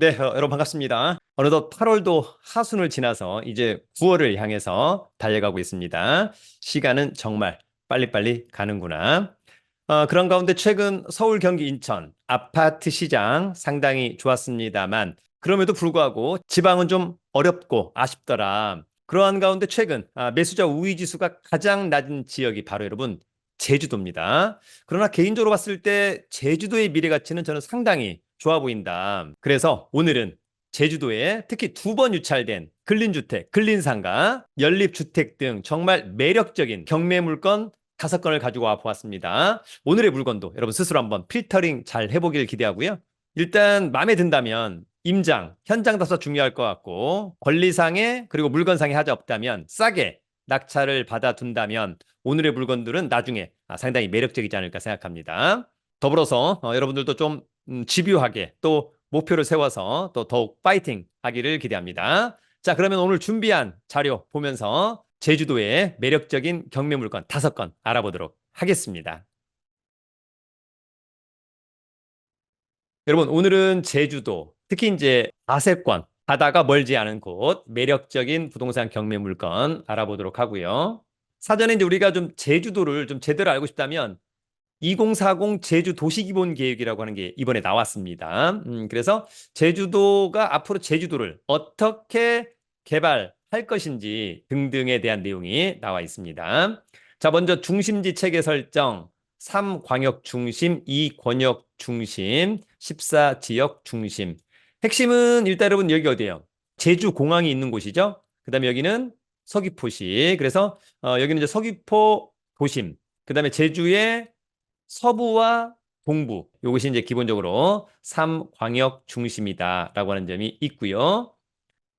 네, 여러분 반갑습니다. 어느덧 8월도 하순을 지나서 이제 9월을 향해서 달려가고 있습니다. 시간은 정말 빨리빨리 가는구나. 그런 가운데 최근 서울, 경기, 인천 아파트 시장 상당히 좋았습니다만 그럼에도 불구하고 지방은 좀 어렵고 아쉽더라. 그러한 가운데 최근 매수자 우위 지수가 가장 낮은 지역이 바로 여러분 제주도입니다. 그러나 개인적으로 봤을 때 제주도의 미래 가치는 저는 상당히 좋아 보인다. 그래서 오늘은 제주도에 특히 두 번 유찰된 근린주택, 근린상가, 연립주택 등 정말 매력적인 경매 물건 5건을 가지고 와 보았습니다. 오늘의 물건도 여러분 스스로 한번 필터링 잘 해보길 기대하고요. 일단 마음에 든다면 임장, 현장 답사 중요할 것 같고 권리상에 그리고 물건상에 하자 없다면 싸게 낙찰을 받아둔다면 오늘의 물건들은 나중에 상당히 매력적이지 않을까 생각합니다. 더불어서 여러분들도 좀 집요하게 또 목표를 세워서 또 더욱 파이팅 하기를 기대합니다. 자, 그러면 오늘 준비한 자료 보면서 제주도의 매력적인 경매 물건 5건 알아보도록 하겠습니다. 여러분, 오늘은 제주도, 특히 이제 아세권, 바다가 멀지 않은 곳, 매력적인 부동산 경매 물건 알아보도록 하고요. 사전에 이제 우리가 좀 제주도를 좀 제대로 알고 싶다면 2040 제주 도시기본 계획이라고 하는 게 이번에 나왔습니다. 그래서 제주도가 앞으로 제주도를 어떻게 개발할 것인지 등등에 대한 내용이 나와 있습니다. 자, 먼저 중심지 체계 설정, 3광역 중심, 2권역 중심, 14지역 중심. 핵심은 일단 여러분 여기 어디예요? 제주공항이 있는 곳이죠. 그다음에 여기는 서귀포시. 그래서 여기는 이제 서귀포 도심. 그다음에 제주의 서부와 동부, 이것이 이제 기본적으로 3광역 중심이다라고 하는 점이 있고요.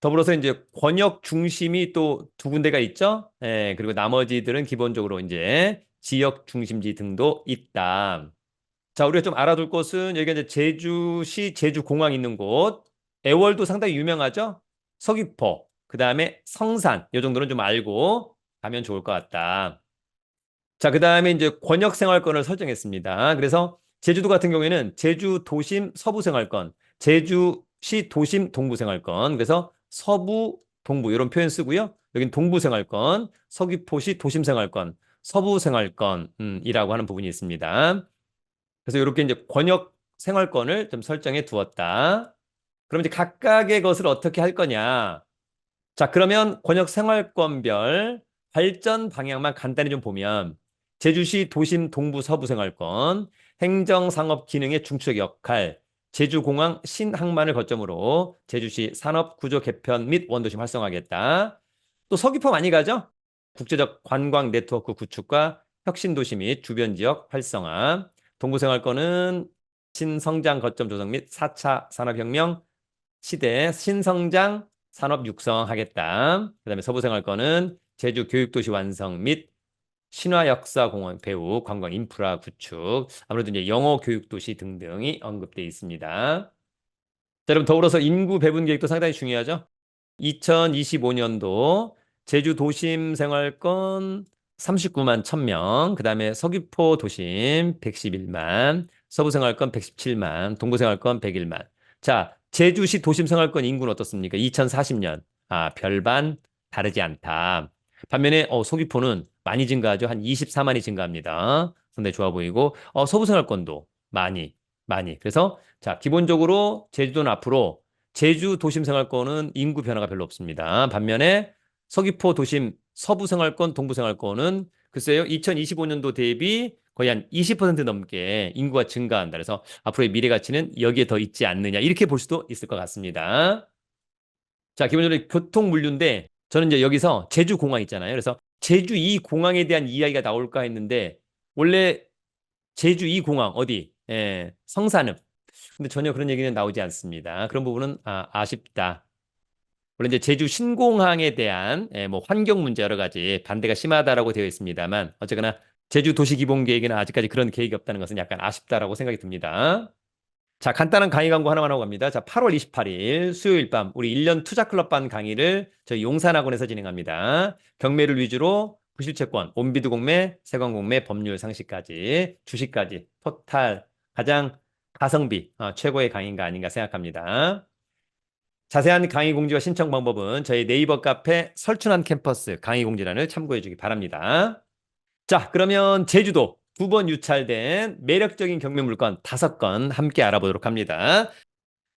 더불어서 이제 권역 중심이 또 두 군데가 있죠. 예, 그리고 나머지들은 기본적으로 이제 지역 중심지 등도 있다. 자, 우리가 좀 알아둘 곳은 여기가 이제 제주시 제주공항 있는 곳, 애월도 상당히 유명하죠. 서귀포, 그 다음에 성산, 이 정도는 좀 알고 가면 좋을 것 같다. 자, 그 다음에 이제 권역 생활권을 설정했습니다. 그래서 제주도 같은 경우에는 제주 도심 서부 생활권, 제주시 도심 동부 생활권, 그래서 서부 동부 이런 표현 쓰고요. 여긴 동부 생활권, 서귀포시 도심 생활권, 서부 생활권이라고 하는 부분이 있습니다. 그래서 이렇게 이제 권역 생활권을 좀 설정해 두었다. 그럼 이제 각각의 것을 어떻게 할 거냐? 자, 그러면 권역 생활권별 발전 방향만 간단히 좀 보면 제주시 도심 동부 서부 생활권, 행정상업 기능의 중추적 역할, 제주공항 신항만을 거점으로 제주시 산업구조 개편 및 원도심 활성화하겠다. 또 서귀포 많이 가죠? 국제적 관광 네트워크 구축과 혁신도시 및 주변 지역 활성화. 동부 생활권은 신성장 거점 조성 및 4차 산업혁명 시대 신성장 산업 육성하겠다. 그다음에 서부생활권은 제주 교육도시 완성 및 신화역사공원 배후 관광 인프라 구축 아무래도 이제 영어 교육도시 등등이 언급되어 있습니다. 자, 여러분 더불어서 인구 배분 계획도 상당히 중요하죠. 2025년도 제주 도심 생활권 39만 1000명, 그 다음에 서귀포 도심 111만, 서부 생활권 117만, 동부 생활권 101만. 자, 제주시 도심 생활권 인구는 어떻습니까? 2040년. 별반 다르지 않다. 반면에 서귀포는 많이 증가하죠. 한 24만이 증가합니다. 상당히 좋아 보이고 서부 생활권도 많이. 그래서 자, 기본적으로 제주도는 앞으로 제주 도심 생활권은 인구 변화가 별로 없습니다. 반면에 서귀포 도심 서부 생활권, 동부 생활권은 글쎄요, 2025년도 대비 거의 한 20% 넘게 인구가 증가한다. 그래서 앞으로의 미래 가치는 여기에 더 있지 않느냐. 이렇게 볼 수도 있을 것 같습니다. 자, 기본적으로 교통 물류인데 저는 이제 여기서 제주 공항 있잖아요. 그래서 제주 이 공항에 대한 이야기가 나올까 했는데 원래 제주 이 공항 어디? 성산읍. 근데 전혀 그런 얘기는 나오지 않습니다. 그런 부분은 아쉽다. 물론 이제 제주 신공항에 대한 뭐 환경 문제 여러 가지 반대가 심하다라고 되어 있습니다만 어쨌거나 제주 도시 기본 계획에는 아직까지 그런 계획이 없다는 것은 약간 아쉽다라고 생각이 듭니다. 자, 간단한 강의 광고 하나만 하고 갑니다. 자, 8월 28일 수요일 밤 우리 1년 투자 클럽반 강의를 저희 용산학원에서 진행합니다. 경매를 위주로 부실채권, 온비드 공매, 세관 공매, 법률 상식까지, 주식까지 토탈 가장 가성비 최고의 강의가 아닌가 생각합니다. 자세한 강의 공지와 신청 방법은 저희 네이버 카페 설춘한 캠퍼스 강의 공지란을 참고해 주기 바랍니다. 자, 그러면 제주도 두 번 유찰된 매력적인 경매 물건 5건 함께 알아보도록 합니다.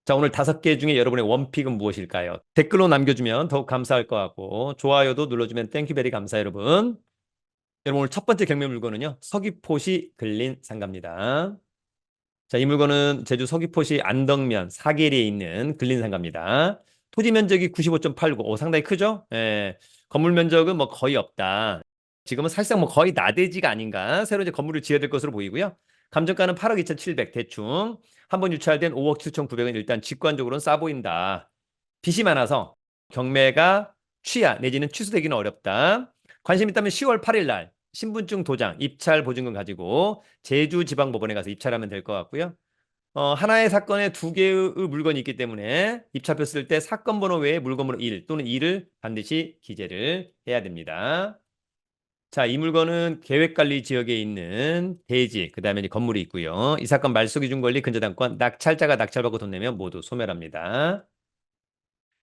자, 오늘 5개 중에 여러분의 원픽은 무엇일까요? 댓글로 남겨주면 더욱 감사할 것 같고 좋아요도 눌러주면 땡큐베리 감사해요, 여러분. 여러분 오늘 첫 번째 경매 물건은요. 서귀포시 근린 상가입니다. 자, 이 물건은 제주 서귀포시 안덕면 사계리에 있는 근린 상가입니다. 토지 면적이 95.89. 오, 상당히 크죠? 예. 건물 면적은 뭐 거의 없다. 지금은 사실상 뭐 거의 나대지가 아닌가. 새로 이제 건물을 지어야 될 것으로 보이고요. 감정가는 8억 2,700 대충. 한번 유찰된 5억 7,900은 일단 직관적으로는 싸 보인다. 빚이 많아서 경매가 취하 내지는 취소되기는 어렵다. 관심 있다면 10월 8일 날 신분증 도장, 입찰 보증금 가지고 제주지방법원에 가서 입찰하면 될 것 같고요. 하나의 사건에 두 개의 물건이 있기 때문에 입찰표 쓸 때 사건 번호 외에 물건 번호 1 또는 2를 반드시 기재를 해야 됩니다. 자, 이 물건은 계획관리 지역에 있는 대지, 그 다음에 건물이 있고요. 이 사건 말소기준 권리 근저당권, 낙찰자가 낙찰받고 돈 내면 모두 소멸합니다.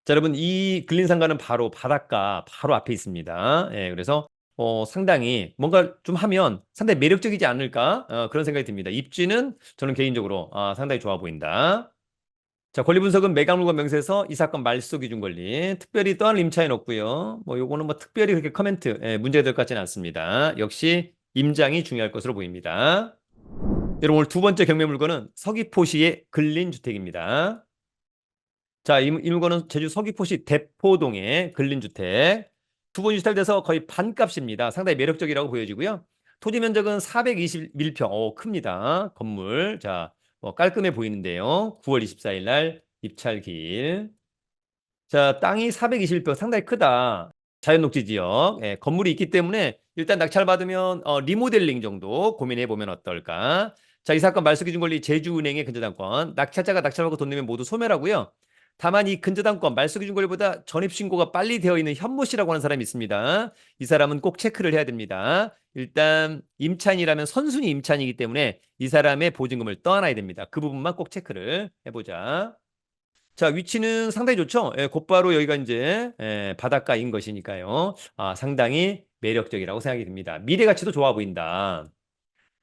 자, 여러분, 이 근린상가는 바로 바닷가 바로 앞에 있습니다. 예, 그래서 상당히 뭔가 좀 하면 상당히 매력적이지 않을까? 그런 생각이 듭니다. 입지는 저는 개인적으로 상당히 좋아 보인다. 자, 권리 분석은 매각물건 명세서 이 사건 말소 기준 권리. 특별히 또한 임차인 없고요. 뭐 요거는 뭐 특별히 그렇게 커멘트 문제가 될 것 같지는 않습니다. 역시 임장이 중요할 것으로 보입니다. 여러분 오늘 두 번째 경매 물건은 서귀포시의 근린주택입니다. 자, 이 물건은 제주 서귀포시 대포동의 근린주택. 두 번 유찰돼서 거의 반값입니다. 상당히 매력적이라고 보여지고요. 토지 면적은 421평. 큽니다. 건물. 자, 깔끔해 보이는데요. 9월 24일 날 입찰기일. 자, 땅이 421평 상당히 크다. 자연녹지 지역. 예, 건물이 있기 때문에 일단 낙찰받으면 리모델링 정도 고민해 보면 어떨까. 자, 이 사건 말소기준 권리 제주은행의 근저당권. 낙찰자가 낙찰받고 돈 내면 모두 소멸하고요. 다만 이 근저당권 말소기준 권리보다 전입신고가 빨리 되어 있는 현모 씨라고 하는 사람이 있습니다. 이 사람은 꼭 체크를 해야 됩니다. 일단 임차인이라면 선순위 임차인이기 때문에 이 사람의 보증금을 떠안아야 됩니다. 그 부분만 꼭 체크를 해보자. 자, 위치는 상당히 좋죠? 예, 곧바로 여기가 이제 바닷가인 것이니까요. 상당히 매력적이라고 생각이 듭니다. 미래 가치도 좋아 보인다.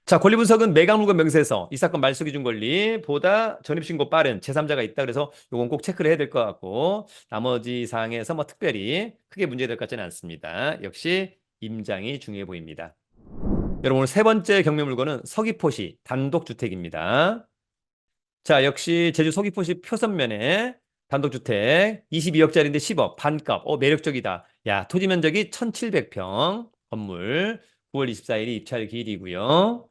자, 권리 분석은 매각물건 명세서 이 사건 말소 기준 권리보다 전입신고 빠른 제3자가 있다. 그래서 요건 꼭 체크를 해야 될 것 같고 나머지 사항에서 뭐 특별히 크게 문제될 것 같지는 않습니다. 역시 임장이 중요해 보입니다. 여러분 오늘 세 번째 경매 물건은 서귀포시 단독주택입니다. 자, 역시 제주 서귀포시 표선면에 단독주택 22억짜리인데 10억 반값. 매력적이다. 야, 토지 면적이 1,700평 건물 9월 24일이 입찰 기일이고요.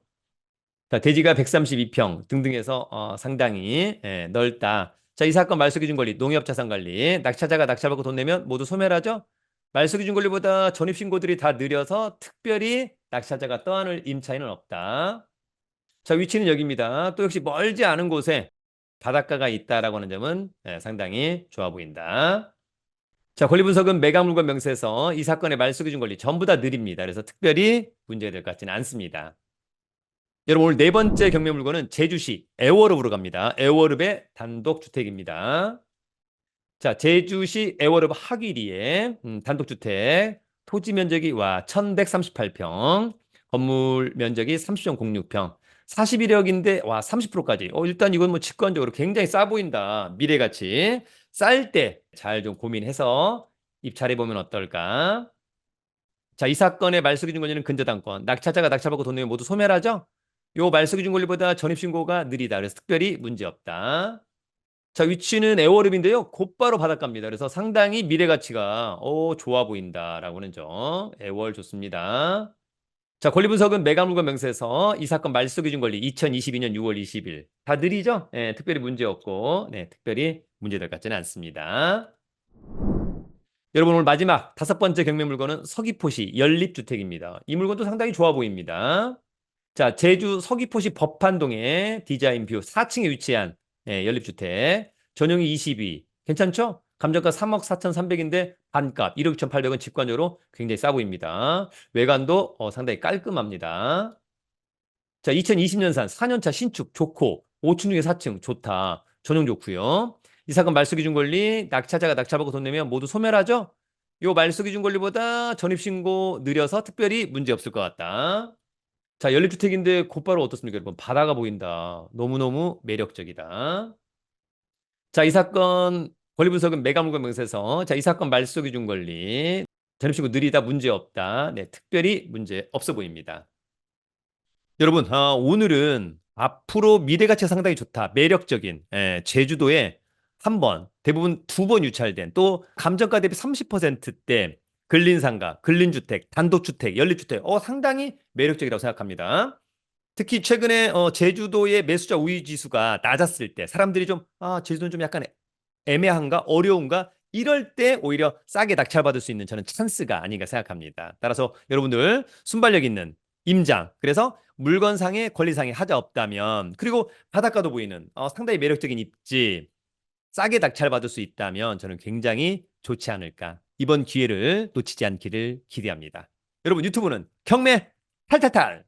자, 대지가 132평 등등 해서 상당히 넓다. 자, 이 사건 말소기준 권리, 농협자산관리, 낙찰자가 낙찰받고 돈 내면 모두 소멸하죠? 말소기준 권리보다 전입신고들이 다 느려서 특별히 낙찰자가 떠안을 임차인은 없다. 자, 위치는 여기입니다. 또 역시 멀지 않은 곳에 바닷가가 있다라고 하는 점은 상당히 좋아 보인다. 자, 권리 분석은 매각물건 명세서 이 사건의 말소기준 권리 전부 다 느립니다. 그래서 특별히 문제가 될 것 같지는 않습니다. 여러분 오늘 네 번째 경매 물건은 제주시 애월읍으로 갑니다. 애월읍의 단독주택입니다. 자, 제주시 애월읍 하귀리에 단독주택 토지 면적이 1138평 건물 면적이 30.06평 41억인데 30%까지 일단 이건 뭐 직관적으로 굉장히 싸 보인다. 미래가치 쌀 때 잘 좀 고민해서 입찰해 보면 어떨까. 자, 이 사건의 말소기준 권리는 근저당권 낙찰자가 낙찰받고 돈 내면 모두 소멸하죠. 요 말소기준 권리보다 전입신고가 느리다. 그래서 특별히 문제없다. 자, 위치는 애월읍인데요. 곧바로 바닷가입니다. 그래서 상당히 미래 가치가 좋아 보인다라고는 점. 애월 좋습니다. 자, 권리 분석은 매각물건 명세서 이 사건 말소 기준 권리 2022년 6월 20일. 다 느리죠? 특별히 문제 없고 특별히 문제될 것 같지는 않습니다. 여러분 오늘 마지막 5번째 경매 물건은 서귀포시 연립주택입니다. 이 물건도 상당히 좋아 보입니다. 자, 제주 서귀포시 법한동에 디자인 뷰 4층에 위치한 연립주택. 전용이 22. 괜찮죠? 감정가 3억 4,300인데 반값 1억 6,800원 직관적으로 굉장히 싸 보입니다. 외관도 상당히 깔끔합니다. 자, 2020년산 4년차 신축 좋고 5층 중에 4층 좋다. 전용 좋고요. 이 사건 말소기준 권리, 낙찰자가 낙찰받고 돈 내면 모두 소멸하죠? 요 말소기준 권리보다 전입신고 느려서 특별히 문제 없을 것 같다. 자, 연립주택인데 곧바로 어떻습니까, 여러분? 바다가 보인다. 너무너무 매력적이다. 자, 이 사건 권리분석은 매각물건 명세서. 자, 이 사건 말소기준 권리. 전입신고 느리다, 문제 없다. 네, 특별히 문제 없어 보입니다. 여러분, 오늘은 앞으로 미래 가치가 상당히 좋다. 매력적인 제주도에 한 번, 대부분 두 번 유찰된 또 감정가 대비 30%대 근린상가, 근린주택, 단독주택, 연립주택 상당히 매력적이라고 생각합니다. 특히 최근에 제주도의 매수자 우위 지수가 낮았을 때 사람들이 좀 제주도는 좀 약간 애매한가 어려운가 이럴 때 오히려 싸게 낙찰받을 수 있는 저는 찬스가 아닌가 생각합니다. 따라서 여러분들 순발력 있는 임장, 그래서 물건상의 권리상의 하자 없다면, 그리고 바닷가도 보이는 상당히 매력적인 입지 싸게 낙찰받을 수 있다면 저는 굉장히 좋지 않을까. 이번 기회를 놓치지 않기를 기대합니다. 여러분, 유튜브는 경매 탈탈탈.